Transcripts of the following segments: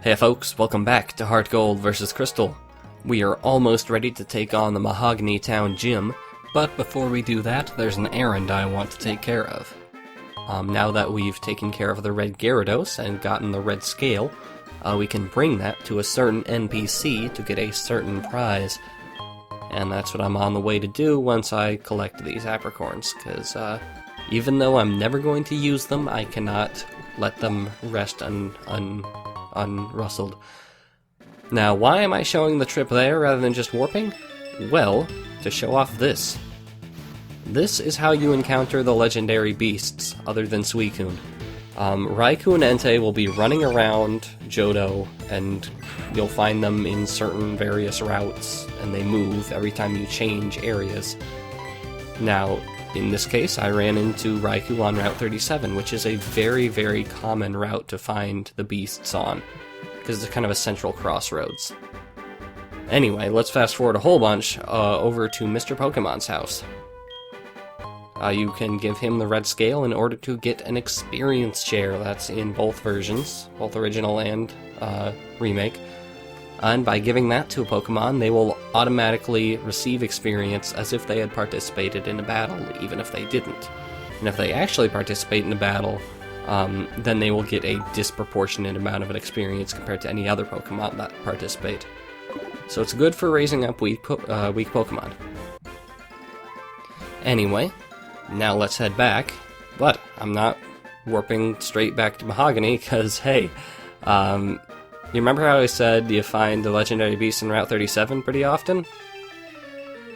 Hey folks, welcome back to HeartGold vs. Crystal. We are almost ready to take on the Mahogany Town Gym, but before we do that, there's an errand I want to take care of. Now that we've taken care of the red Gyarados and gotten the red scale, we can bring that to a certain NPC to get a certain prize. And that's what I'm on the way to do once I collect these apricorns, because even though I'm never going to use them, I cannot let them rest unrustled. Now, why am I showing the trip there rather than just warping? Well, to show off this. This is how you encounter the legendary beasts, other than Suicune. Raikou and Entei will be running around Johto, and you'll find them in certain various routes, and they move every time you change areas. Now, in this case, I ran into Raikou on Route 37, which is a very, very common route to find the beasts on, because it's kind of a central crossroads. Anyway, let's fast forward a whole bunch over to Mr. Pokemon's house. You can give him the red scale in order to get an experience share. That's in both versions, both original and remake. And by giving that to a Pokemon, they will automatically receive experience as if they had participated in a battle, even if they didn't. And if they actually participate in a battle, then they will get a disproportionate amount of an experience compared to any other Pokemon that participate. So it's good for raising up weak Pokemon. Anyway, now let's head back, but I'm not warping straight back to Mahogany, because, hey, you remember how I said you find the legendary beast in Route 37 pretty often?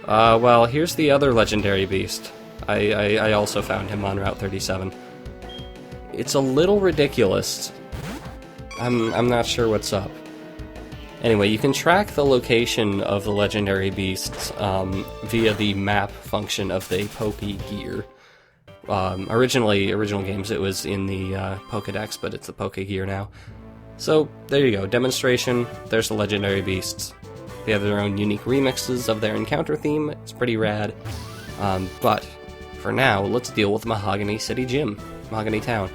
Well, here's the other legendary beast. I also found him on Route 37. It's a little ridiculous. I'm not sure what's up. Anyway, you can track the location of the legendary beasts via the map function of the Pokégear. Original games it was in the Pokédex, but it's the Pokégear now. So, there you go, demonstration, there's the legendary beasts. They have their own unique remixes of their encounter theme, it's pretty rad. But, for now, let's deal with Mahogany City Gym. Mahogany Town.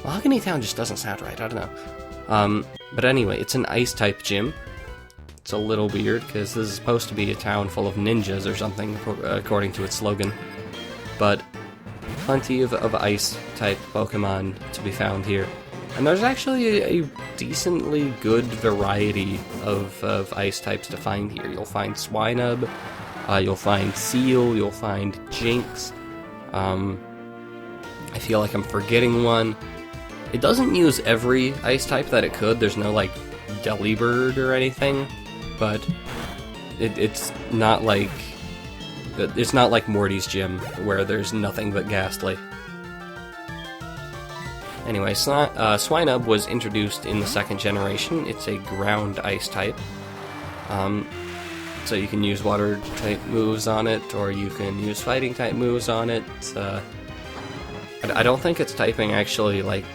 Mahogany Town just doesn't sound right, I don't know. But anyway, it's an ice-type gym. It's a little weird, because this is supposed to be a town full of ninjas or something, according to its slogan. But, plenty of ice-type Pokemon to be found here. And there's actually a decently good variety of ice types to find here. You'll find Swinub, you'll find Seal, you'll find Jinx. I feel like I'm forgetting one. It doesn't use every ice type that it could. There's no, like, Delibird or anything. But it's not like Morty's gym, where there's nothing but Ghastly. Anyway, Swinub was introduced in the second generation. It's a ground ice type. So you can use water type moves on it, or you can use fighting type moves on it. I don't think its typing actually, like,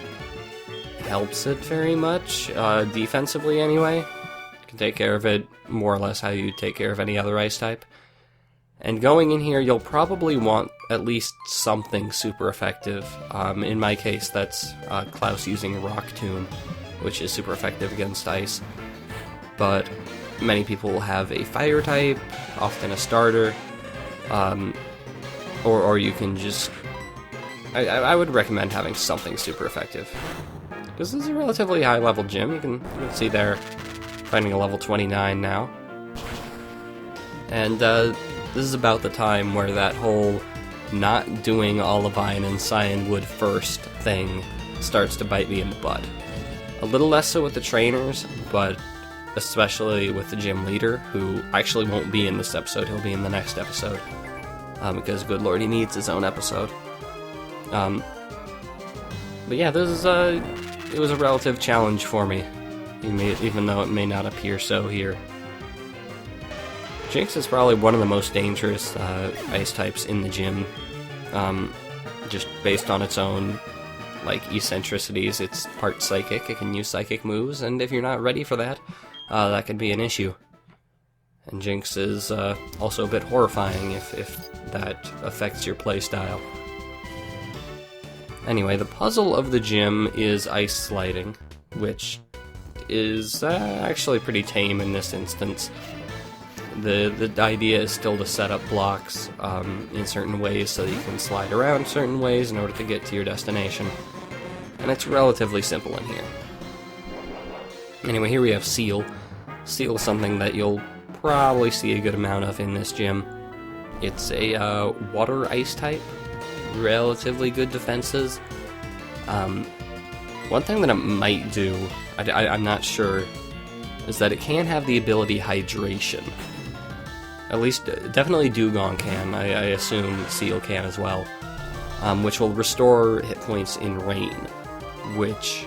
helps it very much, defensively anyway. You can take care of it more or less how you take care of any other ice type. And going in here, you'll probably want at least something super effective. In my case, that's Klaus using Rock Tomb, which is super effective against ice. But many people will have a fire type, often a starter, or you can just... I would recommend having something super effective. Because this is a relatively high-level gym. You can see they're finding a level 29 now. And this is about the time where that whole not doing Olivine and Cyanwood first thing starts to bite me in the butt. A little less so with the trainers, but especially with the gym leader, who actually won't be in this episode, he'll be in the next episode. Because good lord, he needs his own episode. But yeah, it was a relative challenge for me, even though it may not appear so here. Jinx is probably one of the most dangerous ice types in the gym, just based on its own, like, eccentricities. It's part psychic, it can use psychic moves, and if you're not ready for that, that could be an issue. And Jinx is also a bit horrifying if that affects your playstyle. Anyway, the puzzle of the gym is ice sliding, which is actually pretty tame in this instance. The idea is still to set up blocks in certain ways so that you can slide around certain ways in order to get to your destination. And it's relatively simple in here. Anyway, here we have Seal. Seal is something that you'll probably see a good amount of in this gym. It's a water-ice type, relatively good defenses. One thing that it might do, I'm not sure, is that it can have the ability Hydration. At least, definitely Dugong can, I assume Seal can as well, which will restore hit points in rain, which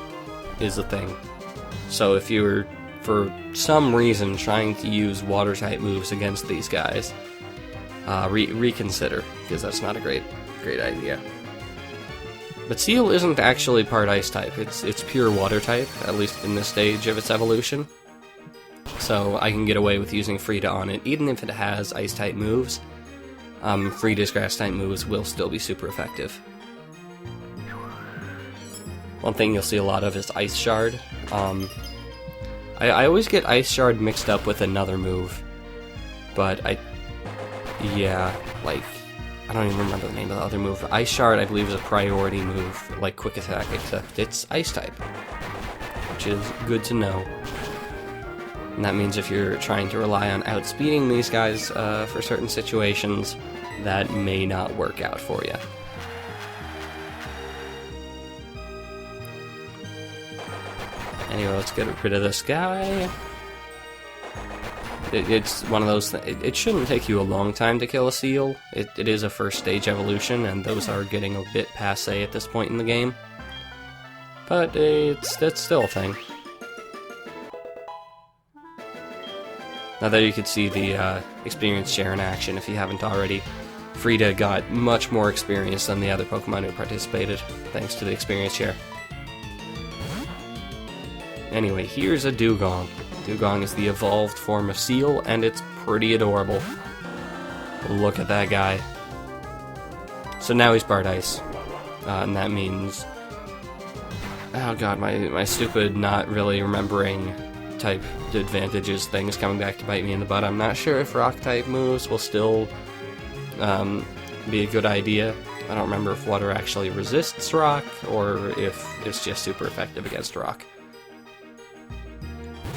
is a thing. So if you're, for some reason, trying to use water-type moves against these guys, reconsider, because that's not a great idea. But Seal isn't actually part Ice type, it's pure Water type, at least in this stage of its evolution. So I can get away with using Frida on it, even if it has Ice type moves. Frida's Grass type moves will still be super effective. One thing you'll see a lot of is Ice Shard. I always get Ice Shard mixed up with another move, but I don't even remember the name of the other move. Ice Shard, I believe, is a priority move, like Quick Attack, except it's Ice type, which is good to know. And that means if you're trying to rely on outspeeding these guys for certain situations, that may not work out for you. Anyway, let's get rid of this guy. It's one of those it shouldn't take you a long time to kill a Seal. It is a first stage evolution, and those are getting a bit passé at this point in the game. But it's still a thing. Now there you can see the experience share in action if you haven't already. Frida got much more experience than the other Pokemon who participated, thanks to the experience share. Anyway, here's a Dugong. Dugong is the evolved form of Seal, and it's pretty adorable. Look at that guy. So now he's part Ice. And that means... oh god, my stupid not really remembering type advantages thing is coming back to bite me in the butt. I'm not sure if Rock-type moves will still be a good idea. I don't remember if Water actually resists Rock, or if it's just super effective against Rock.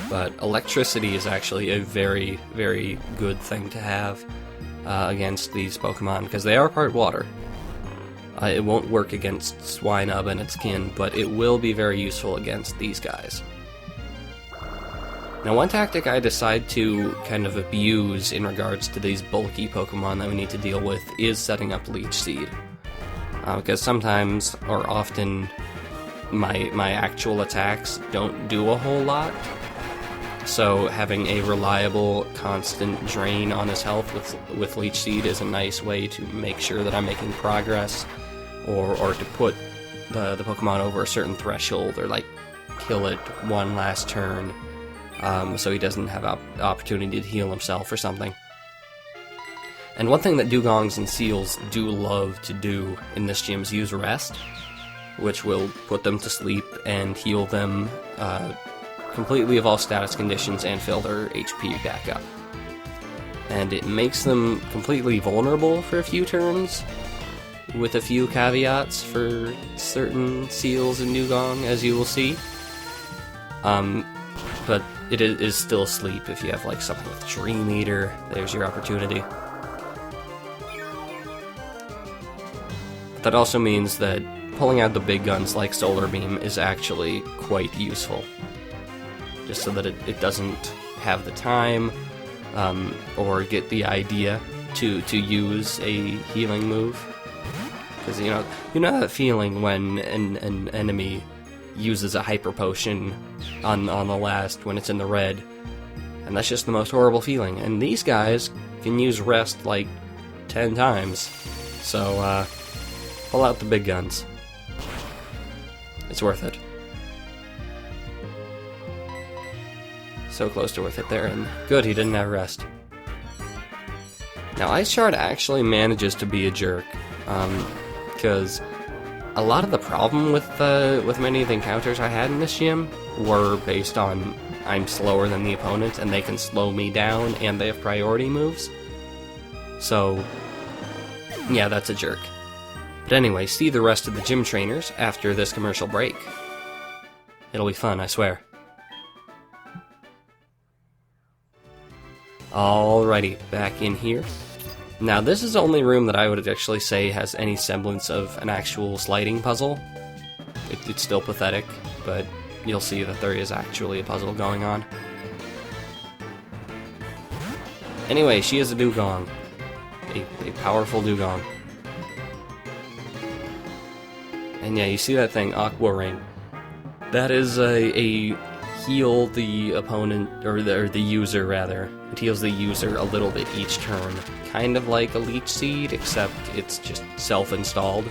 But Electricity is actually a very, very good thing to have against these Pokemon, because they are part Water. It won't work against Swinub and its kin, but it will be very useful against these guys. Now, one tactic I decide to kind of abuse in regards to these bulky Pokemon that we need to deal with is setting up Leech Seed. Because sometimes, or often, my actual attacks don't do a whole lot. So having a reliable, constant drain on his health with Leech Seed is a nice way to make sure that I'm making progress, or to put the Pokemon over a certain threshold, or like kill it one last turn, so he doesn't have opportunity to heal himself or something. And one thing that Dugongs and Seals do love to do in this gym is use Rest, which will put them to sleep and heal them completely of all status conditions and fill their HP back up. And it makes them completely vulnerable for a few turns, with a few caveats for certain Seals and Dugong, as you will see. But it is still sleep if you have like something with Dream Eater. There's your opportunity. That also means that pulling out the big guns like Solar Beam is actually quite useful. Just so that it doesn't have the time or get the idea to use a healing move. Because you know that feeling when an enemy uses a Hyper Potion on the last when it's in the red, and that's just the most horrible feeling. And these guys can use Rest like 10 times, so pull out the big guns. It's worth it. So close to worth it there, and good, he didn't have Rest. Now, Ice Shard actually manages to be a jerk, because a lot of the problem with many of the encounters I had in this gym were based on I'm slower than the opponent and they can slow me down and they have priority moves. So, yeah, that's a jerk. But anyway, see the rest of the gym trainers after this commercial break. It'll be fun, I swear. Alrighty, back in here. Now, this is the only room that I would actually say has any semblance of an actual sliding puzzle. It's still pathetic, but you'll see that there is actually a puzzle going on. Anyway, she is a dugong. A powerful dugong. And yeah, you see that thing, Aqua Ring. That is a heal the opponent, or the user rather. It heals the user a little bit each turn. Kind of like a Leech Seed, except it's just self-installed.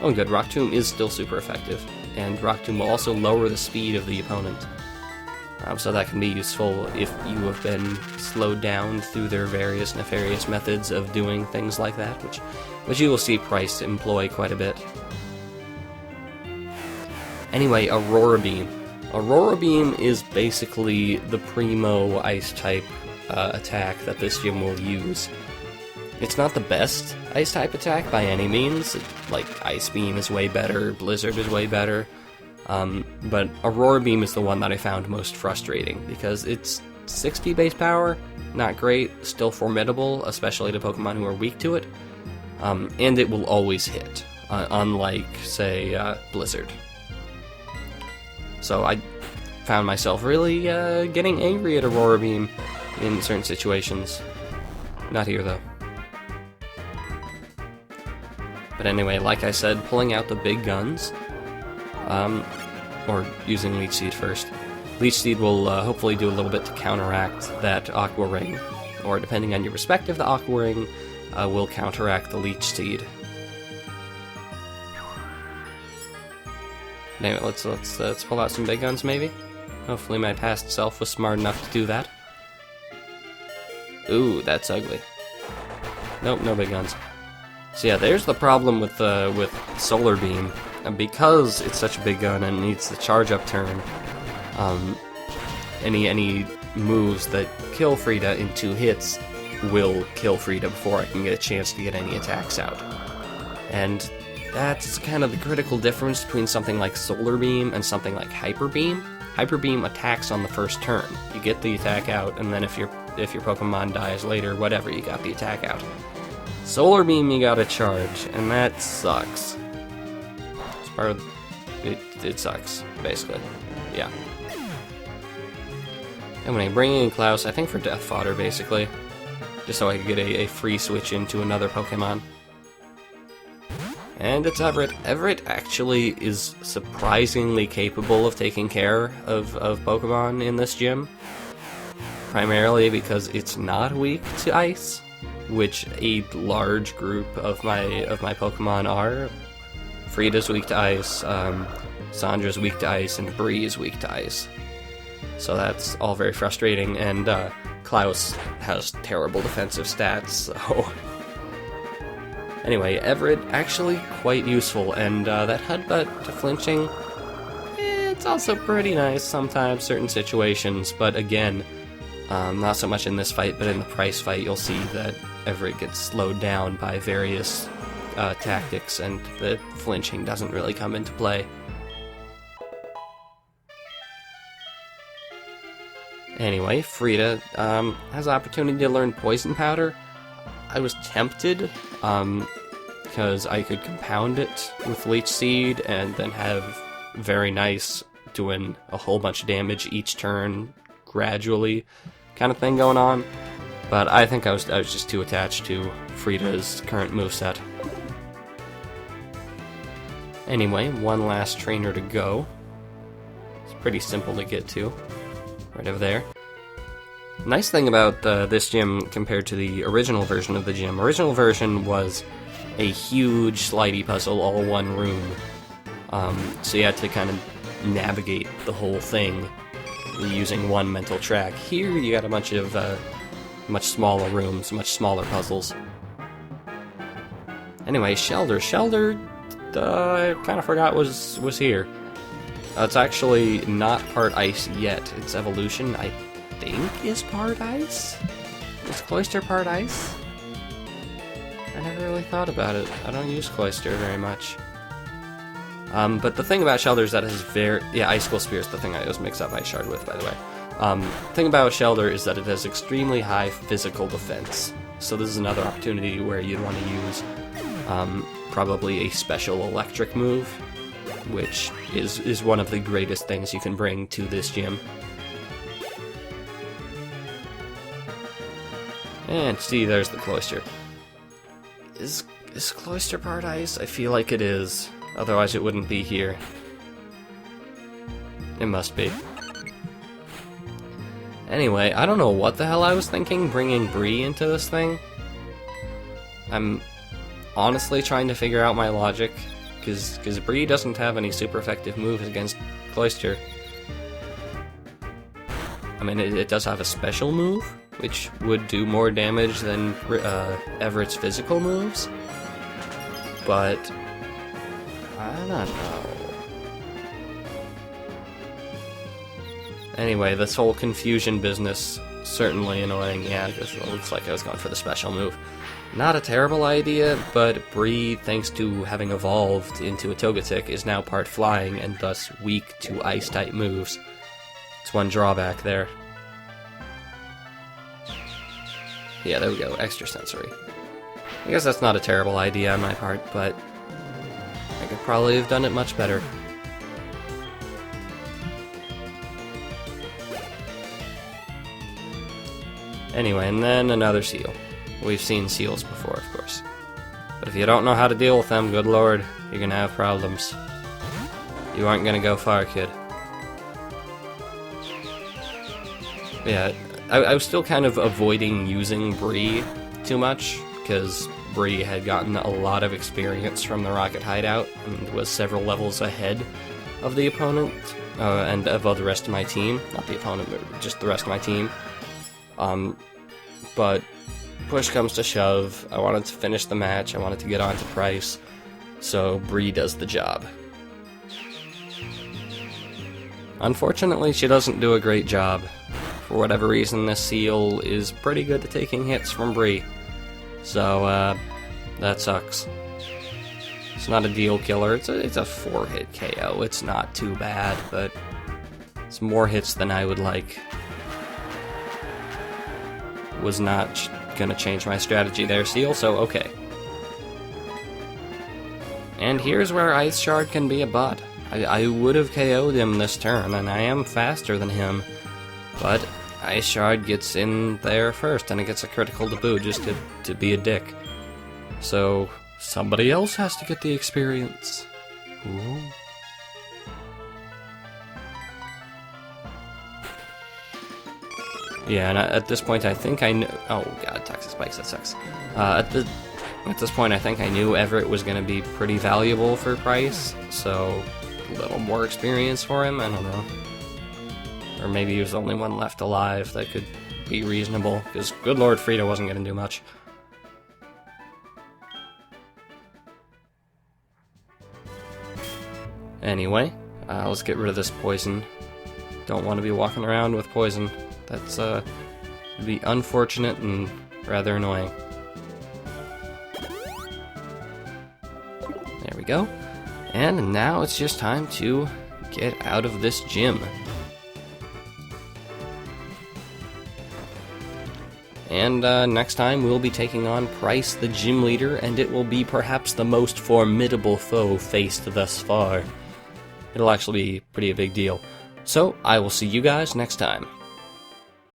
Oh good, Rock Tomb is still super effective. And Rock Tomb will also lower the speed of the opponent. So that can be useful if you have been slowed down through their various nefarious methods of doing things like that, which you will see Price employ quite a bit. Anyway, Aurora Beam. Aurora Beam is basically the primo Ice-type attack that this gym will use. It's not the best Ice-type attack by any means. Like, Ice Beam is way better, Blizzard is way better. But Aurora Beam is the one that I found most frustrating, because it's 60 base power, not great, still formidable, especially to Pokemon who are weak to it, and it will always hit, unlike, say, Blizzard. So I found myself really getting angry at Aurora Beam in certain situations. Not here, though. But anyway, like I said, pulling out the big guns, or using Leech Seed first. Leech Seed will hopefully do a little bit to counteract that Aqua Ring, or depending on your perspective, the Aqua Ring will counteract the Leech Seed. Anyway, let's pull out some big guns, maybe? Hopefully my past self was smart enough to do that. Ooh, that's ugly. Nope, no big guns. So yeah, there's the problem with Solar Beam. And because it's such a big gun and needs the charge up turn, any moves that kill Frida in 2 hits will kill Frida before I can get a chance to get any attacks out. And that's kind of the critical difference between something like Solar Beam and something like Hyper Beam. Hyper Beam attacks on the first turn. You get the attack out, and then if your Pokemon dies later, whatever, you got the attack out. Solar Beam, you gotta charge, and that sucks. It's part of it sucks, basically. Yeah. And when I bring in Klaus, I think for Death Fodder, basically. Just so I could get a free switch into another Pokemon. And it's Everett. Everett actually is surprisingly capable of taking care of Pokemon in this gym. Primarily because it's not weak to ice, which a large group of my Pokemon are. Frida's weak to ice, Sandra's weak to ice, and Bree is weak to ice. So that's all very frustrating, and Klaus has terrible defensive stats, so... Anyway, Everett, actually quite useful, and that Headbutt to flinching, it's also pretty nice sometimes, certain situations, but again, not so much in this fight, but in the Price fight, you'll see that Everett gets slowed down by various tactics, and the flinching doesn't really come into play. Anyway, Frida has the opportunity to learn Poison Powder. I was tempted, because I could compound it with Leech Seed and then have very nice, doing a whole bunch of damage each turn, gradually, kind of thing going on. But I think I was just too attached to Frida's current moveset. Anyway, one last trainer to go. It's pretty simple to get to, right over there. Nice thing about this gym compared to the original version of the gym. Original version was a huge slidey puzzle, all one room. So you had to kind of navigate the whole thing using one mental track. Here you got a bunch of much smaller rooms, much smaller puzzles. Anyway, Shelder. Shelder, I kind of forgot was here. It's actually not part ice yet. Its evolution, I think, is part ice? Is Cloyster part ice? I never really thought about it. I don't use Cloyster very much. But the thing about Shelder is that it has yeah, Icicle Spear is the thing I always mix up Ice Shard with, by the way. The thing about Shelder is that it has extremely high physical defense. So this is another opportunity where you'd want to use probably a special electric move, which is one of the greatest things you can bring to this gym. And see, there's the Cloyster. Is Cloyster part ice? I feel like it is. Otherwise it wouldn't be here. It must be. Anyway, I don't know what the hell I was thinking bringing Bree into this thing. I'm honestly trying to figure out my logic, because Bree doesn't have any super effective moves against Cloyster. I mean, it does have a special move, which would do more damage than Everett's physical moves, but I don't know. Anyway, this whole confusion business, certainly annoying. Yeah, it looks like I was going for the special move. Not a terrible idea, but Bree, thanks to having evolved into a Togetic, is now part flying and thus weak to ice-type moves. It's one drawback there. Yeah, there we go, extra sensory. I guess that's not a terrible idea on my part, but I could probably have done it much better. Anyway, and then another seal. We've seen seals before, of course. But if you don't know how to deal with them, good lord, you're gonna have problems. You aren't gonna go far, kid. Yeah, I was still kind of avoiding using Bree too much, because Bree had gotten a lot of experience from the Rocket Hideout, and was several levels ahead of the opponent, and of the rest of my team. Not the opponent, but just the rest of my team. But push comes to shove, I wanted to finish the match, I wanted to get on to Price, so Bree does the job. Unfortunately, she doesn't do a great job. For whatever reason, this seal is pretty good at taking hits from Bree. So, that sucks. It's not a deal killer, it's a 4-hit KO. It's not too bad, but it's more hits than I would like. Was not gonna change my strategy there, Seal, so okay. And here's where Ice Shard can be a butt. I would have KO'd him this turn, and I am faster than him, but Ice Shard gets in there first, and it gets a critical to boot just to be a dick. So, somebody else has to get the experience. Ooh. Yeah, and at this point I think I knew... Oh god, Toxic Spikes, that sucks. At this point I think I knew Everett was going to be pretty valuable for Price, so a little more experience for him, I don't know. Or maybe he was the only one left alive that could be reasonable, because good lord, Frida wasn't going to do much. Anyway, let's get rid of this poison. Don't want to be walking around with poison. That's, would be unfortunate and rather annoying. There we go. And now it's just time to get out of this gym. And next time we'll be taking on Price, the gym leader, and it will be perhaps the most formidable foe faced thus far. It'll actually be pretty a big deal. So, I will see you guys next time.